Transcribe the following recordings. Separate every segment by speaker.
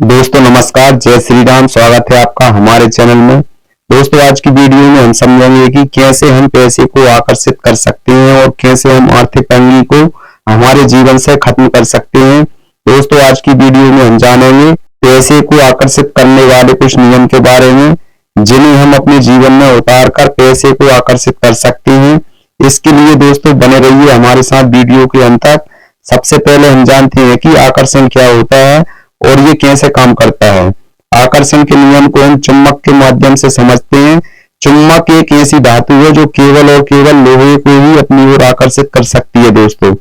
Speaker 1: दोस्तों नमस्कार, जय श्री राम। स्वागत है आपका हमारे चैनल में। दोस्तों आज की वीडियो में हम समझेंगे कि कैसे हम पैसे को आकर्षित कर सकते हैं और कैसे हम आर्थिक तंगी को हमारे जीवन से खत्म कर सकते हैं। दोस्तों आज की वीडियो में हम जानेंगे पैसे को आकर्षित करने वाले कुछ नियम के बारे में, जिन्हें हम अपने जीवन में उतार कर पैसे को आकर्षित कर सकते हैं। इसके लिए दोस्तों बने रहिए हमारे साथ वीडियो के अंत तक। सबसे पहले हम जानते हैं कि आकर्षण क्या होता है और ये कैसे काम करता है। आकर्षण के नियम को हम चुंबक के माध्यम से समझते हैं। चुंबक एक ऐसी धातु है जो केवल और केवल लोहे को ही अपनी ओर आकर्षित कर सकती है दोस्तों,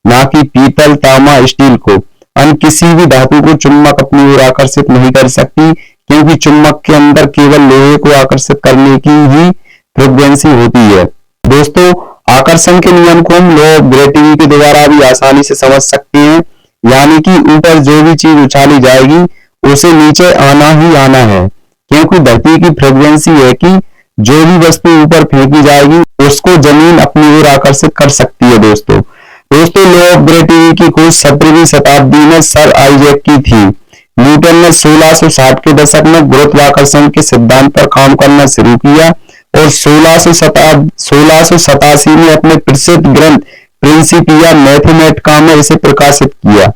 Speaker 1: ना कि पीतल, तांबा, स्टील को। अन्य किसी भी धातु को चुंबक अपनी ओर आकर्षित नहीं कर सकती, क्योंकि चुंबक के अंदर केवल लोहे को आकर्षित करने की ही फ्रीक्वेंसी होती है। दोस्तों आकर्षण के नियम को हम लॉ ऑफ ग्रेविटी के द्वारा भी आसानी से समझ सकते हैं, यानी कि ऊपर जो भी चीज उछाली जाएगी उसे नीचे आना ही आना है, क्योंकि धरती की फ्रीक्वेंसी है कि जो भी वस्तु ऊपर फेंकी जाएगी उसको जमीन अपनी ओर आकर्षित कर सकती है। दोस्तों लॉ ऑफ ग्रेविटी की खोज 17वीं शताब्दी में सर आइजैक की थी। न्यूटन ने 1660 के दशक में गुरुत्वाकर्षण के सिद्धांत पर काम करना शुरू किया और 1687 में अपने प्रसिद्ध ग्रंथ प्रिंसिपिया मैथमेटिका में इसे प्रकाशित किया।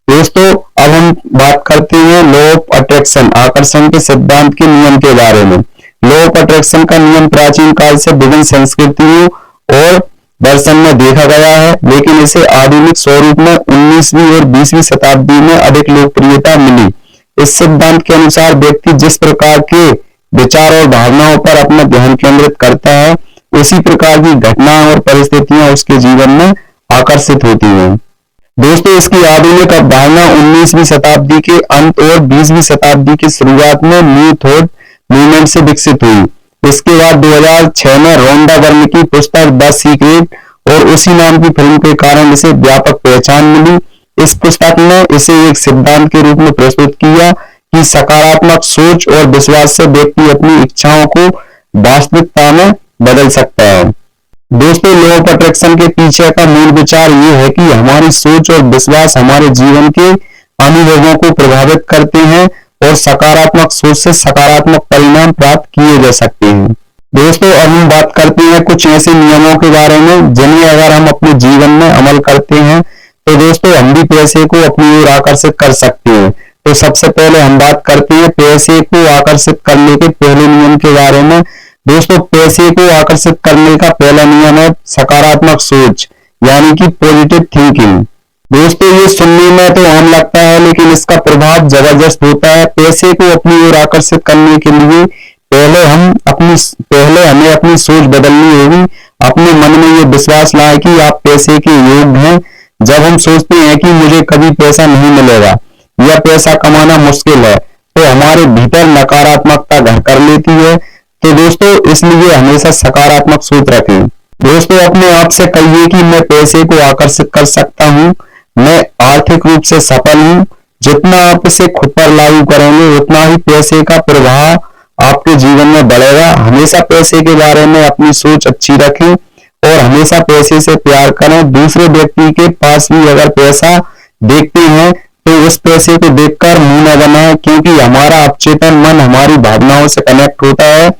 Speaker 1: दोस्तों अब हम बात करते हैं लॉ ऑफ अट्रैक्शन, आकर्षण के सिद्धांत के नियम के बारे में। लॉ ऑफ अट्रैक्शन का नियम प्राचीन काल से विभिन्न संस्कृतियों और दर्शन में देखा गया है, लेकिन इसे आधुनिक स्वरूप में 19वीं और 20वीं शताब्दी में अधिक लोकप्रियता मिली। इस सिद्धांत के अनुसार व्यक्ति जिस प्रकार के विचार और भावनाओं पर अपना ध्यान केंद्रित करता है, उसी प्रकार की घटनाएं और परिस्थितियां उसके जीवन में आकर्षित होती हैं। दोस्तों इसकी आधुनिक अवधारणा 19वीं शताब्दी के अंत और 20वीं शताब्दी की शुरुआत में न्यू थॉट मूवमेंट से विकसित हुई। इसके बाद 2006 में रोंडा वर्म की पुस्तक द सीक्रेट और उसी नाम की फिल्म के कारण इसे व्यापक पहचान मिली। इस पुस्तक ने इसे एक सिद्धांत के रूप में प्रस्तुत किया कि सकारात्मक सोच और विश्वास से व्यक्ति अपनी इच्छाओं को वास्तविकता में बदल सकता है। दोस्तों लॉ ऑफ अट्रैक्शन के पीछे का मूल विचार ये है कि हमारी सोच और विश्वास हमारे जीवन के अनुभवों को प्रभावित करते हैं और सकारात्मक सोच से सकारात्मक परिणाम प्राप्त किए जा सकते हैं। दोस्तों अब हम बात करते हैं कुछ ऐसे नियमों के बारे में जिन्हें अगर हम अपने जीवन में अमल करते हैं तो दोस्तों हम भी पैसे को अपनी ओर आकर्षित कर सकते हैं। तो सबसे पहले हम बात करते हैं पैसे को आकर्षित करने के पहले नियम के बारे में। दोस्तों पैसे को आकर्षित करने का पहला नियम है सकारात्मक सोच, यानी कि पॉजिटिव थिंकिंग। दोस्तों ये सुनने में तो आम लगता है, लेकिन इसका प्रभाव जबरदस्त होता है। पैसे को अपनी ओर आकर्षित करने के लिए पहले हमें अपनी सोच बदलनी होगी। अपने मन में ये विश्वास लाएं कि आप पैसे के योग्य हैं। जब हम सोचते हैं कि मुझे कभी पैसा नहीं मिलेगा या पैसा कमाना मुश्किल है, तो हमारे भीतर नकारात्मकता घर कर लेती है। तो दोस्तों इसलिए हमेशा सकारात्मक सोच रखें। दोस्तों अपने आप से कहिए कि मैं पैसे को आकर्षित कर सकता हूँ, मैं आर्थिक रूप से सफल हूँ। जितना आप इसे खुद पर लागू करेंगे उतना ही पैसे का प्रवाह आपके जीवन में बढ़ेगा। हमेशा पैसे के बारे में अपनी सोच अच्छी रखें और हमेशा पैसे से प्यार करें। दूसरे व्यक्ति के पास भी अगर पैसा देखते हैं तो उस पैसे को देखकर मुंह न बनाएं, क्योंकि हमारा अवचेतन मन हमारी भावनाओं से कनेक्ट होता है।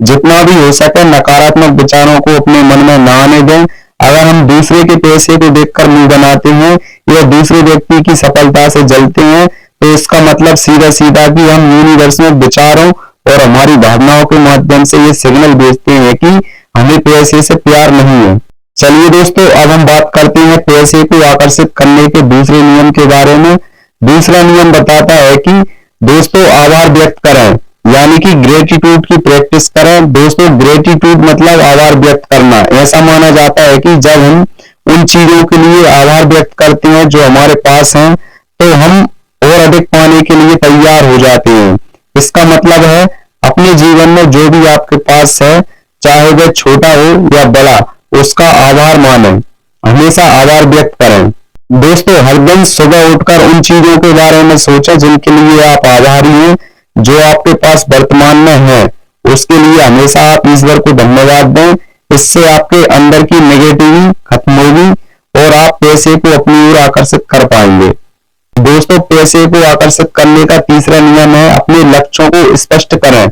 Speaker 1: जितना भी हो सके नकारात्मक विचारों को अपने मन में न आने दें। अगर हम दूसरे के पैसे को देखकर मुंह बनाते हैं या दूसरे व्यक्ति की सफलता से जलते हैं, तो इसका मतलब सीधा सीधा कि हम यूनिवर्स में विचारों और हमारी भावनाओं के माध्यम से ये सिग्नल भेजते हैं कि हमें पैसे से प्यार नहीं है। चलिए दोस्तों अब हम बात करते हैं पैसे को आकर्षित करने के दूसरे नियम के बारे में। दूसरा नियम बताता है कि दोस्तों आभार व्यक्त करें, यानी कि ग्रेटिट्यूड की प्रैक्टिस करें। दोस्तों ग्रेटिट्यूड मतलब आभार व्यक्त करना। ऐसा माना जाता है कि जब हम उन चीजों के लिए आभार व्यक्त करते हैं जो हमारे पास हैं, तो हम और अधिक पाने के लिए तैयार हो जाते हैं। इसका मतलब है अपने जीवन में जो भी आपके पास है, चाहे वह छोटा हो या बड़ा, उसका आभार मानें, हमेशा आभार व्यक्त करें। दोस्तों हर दिन सुबह उठकर उन चीजों के बारे में सोचें जिनके लिए आप आभारी हैं। जो आपके पास वर्तमान में है उसके लिए हमेशा आप ईश्वर को धन्यवाद दें। इससे आपके अंदर की नेगेटिविटी खत्म होगी और आप पैसे को अपनी ओर आकर्षित कर पाएंगे। दोस्तों पैसे को आकर्षित करने का तीसरा नियम है अपने लक्ष्यों को स्पष्ट करें।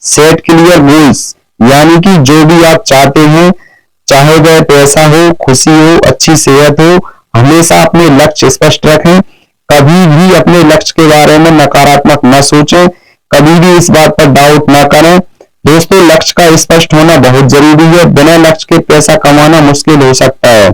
Speaker 1: सेट क्लियर गोल्स, यानी कि जो भी आप चाहते हैं, चाहे वह पैसा हो, खुशी हो, अच्छी सेहत हो, हमेशा अपने लक्ष्य स्पष्ट रखें। कभी भी अपने लक्ष्य के बारे में नकारात्मक न सोचें, कभी भी इस बात पर डाउट न करें। दोस्तों लक्ष्य का स्पष्ट होना बहुत जरूरी है। बिना लक्ष्य के पैसा कमाना मुश्किल हो सकता है।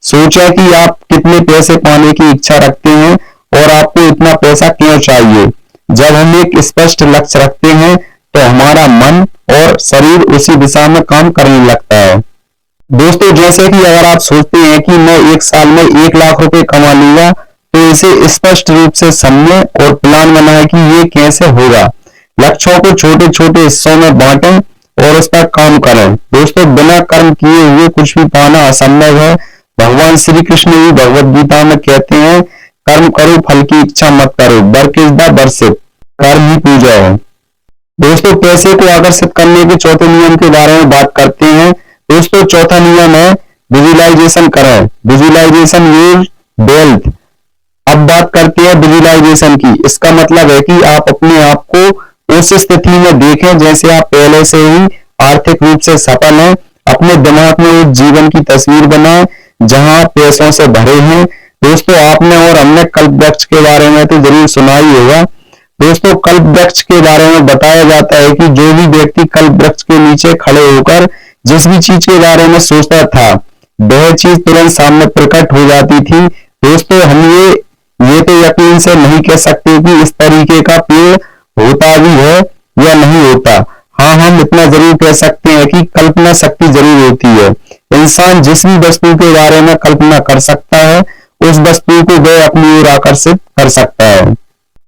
Speaker 1: सोचें कि आप कितने पैसे पाने की इच्छा रखते हैं और आपको इतना पैसा क्यों चाहिए। जब हम एक स्पष्ट लक्ष्य रखते हैं तो हमारा मन और शरीर उसी दिशा में काम करने लगता है। दोस्तों जैसे कि अगर आप सोचते हैं कि मैं एक साल में 1 लाख रुपए कमा लूंगा, तो इसे स्पष्ट रूप से समझें और प्लान बनाएं कि ये कैसे होगा। लक्ष्यों को छोटे छोटे हिस्सों में बांटें और उस पर काम करें। दोस्तों बिना कर्म किए हुए कुछ भी पाना असंभव है। भगवान श्री कृष्ण भी भगवद गीता में कहते हैं, कर्म करो फल की इच्छा मत करो, वर्क इज द वर्शिप, कर्म ही पूजा है। दोस्तों पैसे को आकर्षित करने के चौथे नियम के बारे में बात करते हैं। दोस्तों चौथा नियम है विजुअलाइजेशन करें, विजुअलाइजेशन योर वेल्थ। अब बात करते हैं विजुअलाइजेशन की। इसका मतलब है कि आप अपने आप को उस स्थिति में देखें जैसे आप पहले से ही आर्थिक रूप से सफल हैं। अपने दिमाग में उस जीवन की तस्वीर बनाएं जहां आप पैसों से भरे हैं। दोस्तों आपने और हमने कल्प वृक्ष के बारे में तो जरूर सुना ही होगा। दोस्तों कल्प वृक्ष के बारे में बताया जाता है कि जो भी व्यक्ति कल्प वृक्ष के नीचे खड़े होकर जिस भी चीज के बारे में सोचता था, वह चीज तुरंत सामने प्रकट हो जाती थी। दोस्तों हम ये तो यकीन से नहीं कह सकते कि इस तरीके का पेड़ होता भी है या नहीं होता। हाँ, हम इतना जरूर कह सकते हैं कि कल्पना शक्ति जरूर होती है। इंसान जिस भी वस्तु के बारे में कल्पना कर सकता है, उस वस्तु को वह अपनी ओर आकर्षित कर सकता है।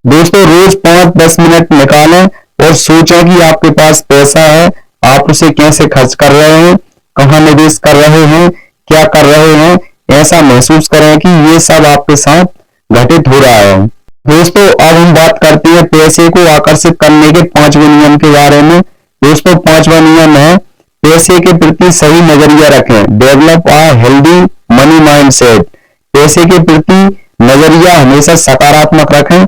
Speaker 1: दोस्तों रोज 5-10 मिनट निकालें और सोचें कि आपके पास पैसा है, आप उसे कैसे खर्च कर रहे हैं, कहाँ निवेश कर रहे हैं, क्या कर रहे हैं। ऐसा महसूस करें कि ये सब आपके साथ घटित हो रहा है। दोस्तों अब हम बात करते हैं पैसे को आकर्षित करने के 5वें नियम के बारे में। दोस्तों 5वां नियम है पैसे के प्रति सही नजरिया रखें, develop a healthy money mindset. पैसे के प्रति नजरिया हमेशा सकारात्मक रखें।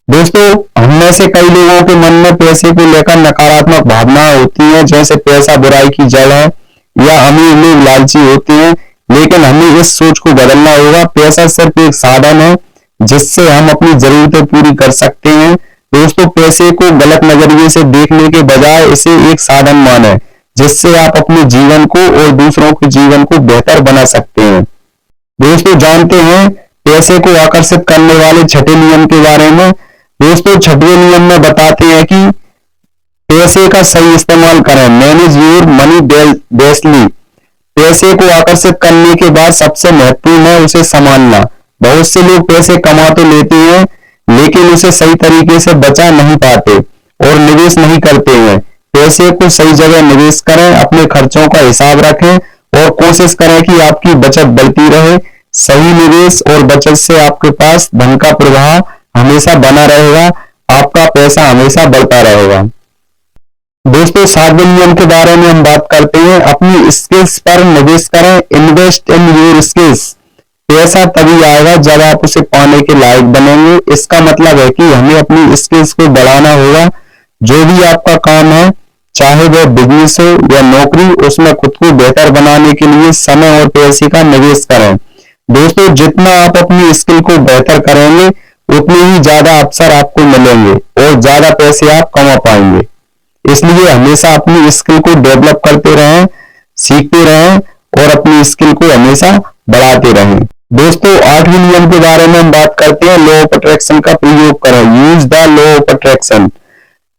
Speaker 1: दोस्तों हम में से कई लोगों के मन में पैसे को लेकर नकारात्मक भावनाएं होती हैं, जैसे पैसा बुराई की जड़ है या अमीर लोग लालची होते हैं। लेकिन हमें इस सोच को बदलना होगा। पैसा सिर्फ एक साधन है जिससे हम अपनी जरूरतें पूरी कर सकते हैं। दोस्तों पैसे को गलत नजरिए से देखने के बजाय इसे एक साधन माने जिससे आप अपने जीवन को और दूसरों के जीवन को बेहतर बना सकते हैं। दोस्तों जानते हैं पैसे को आकर्षित करने वाले छठे नियम के बारे में। दोस्तों छठवें नियम में बताते हैं कि पैसे का सही इस्तेमाल करें, मैनेज योर मनी बेस्टली। पैसे को आकर्षित करने के बाद सबसे महत्वपूर्ण है उसे संभालना। बहुत से लोग पैसे कमा तो लेते हैं लेकिन उसे सही तरीके से बचा नहीं पाते और निवेश नहीं करते हैं। पैसे को सही जगह निवेश करें, अपने खर्चों का हिसाब रखें और कोशिश करें कि आपकी बचत बढ़ती रहे। सही निवेश और बचत से आपके पास धन का प्रवाह हमेशा बना रहेगा, आपका पैसा हमेशा बढ़ता रहेगा। दोस्तों 7वें नियम के बारे में हम बात करते हैं, अपनी स्किल्स पर निवेश करें, इन्वेस्ट इन योर स्किल्स। पैसा तभी आएगा जब आप उसे पाने के लायक बनेंगे। इसका मतलब है कि हमें अपनी स्किल्स को बढ़ाना होगा। जो भी आपका काम है, चाहे वह बिजनेस हो या नौकरी, उसमें खुद को बेहतर बनाने के लिए समय और पैसे का निवेश करें। दोस्तों जितना आप अपनी स्किल को बेहतर करेंगे उतने ही ज्यादा अवसर आपको मिलेंगे और ज्यादा पैसे आप कमा पाएंगे। इसलिए हमेशा अपनी स्किल को डेवलप करते रहें, सीखते रहें और अपनी स्किल को हमेशा बढ़ाते रहें। दोस्तों 8वें नियम के बारे में हम बात करते हैं, लॉ ऑफ अट्रैक्शन का प्रयोग करें, use the law of attraction.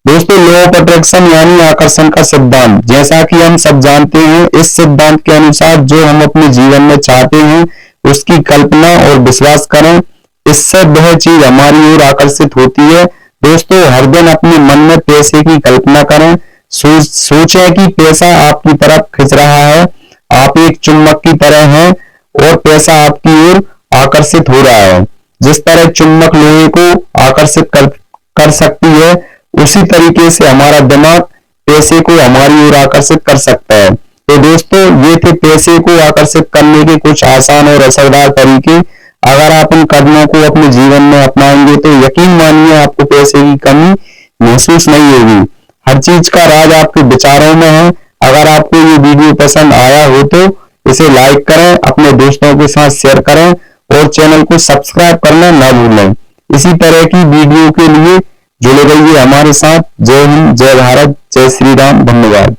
Speaker 1: दोस्तों लॉ ऑफ अट्रैक्शन यानी आकर्षण का सिद्धांत। जैसा कि हम सब जानते हैं, इस सिद्धांत के अनुसार जो हम अपने जीवन में चाहते हैं उसकी कल्पना और विश्वास करें, इससे वह चीज हमारी ओर आकर्षित होती है। दोस्तों हर दिन अपने मन में पैसे की कल्पना करें, सोचें कि पैसा आपकी तरफ खिंच रहा है, आप एक चुम्बक की तरह हैं और पैसा आपकी ओर आकर्षित हो रहा है। जिस तरह चुम्बक लोहे को आकर्षित कर सकती है, उसी तरीके से हमारा दिमाग पैसे को हमारी ओर आकर्षित कर सकता है। तो दोस्तों ये थे पैसे को आकर्षित करने के कुछ आसान और असरदार तरीके। अगर आप इन कदमों को अपने जीवन में अपनाएंगे तो यकीन मानिए आपको पैसे की कमी महसूस नहीं होगी। हर चीज का राज आपके विचारों में है। अगर आपको ये वीडियो पसंद आया हो तो इसे लाइक करें, अपने दोस्तों के साथ शेयर करें और चैनल को सब्सक्राइब करना ना भूलें। इसी तरह की वीडियो के लिए जुड़े रहिए हमारे साथ। जय हिंद, जय भारत, जय श्री राम, धन्यवाद।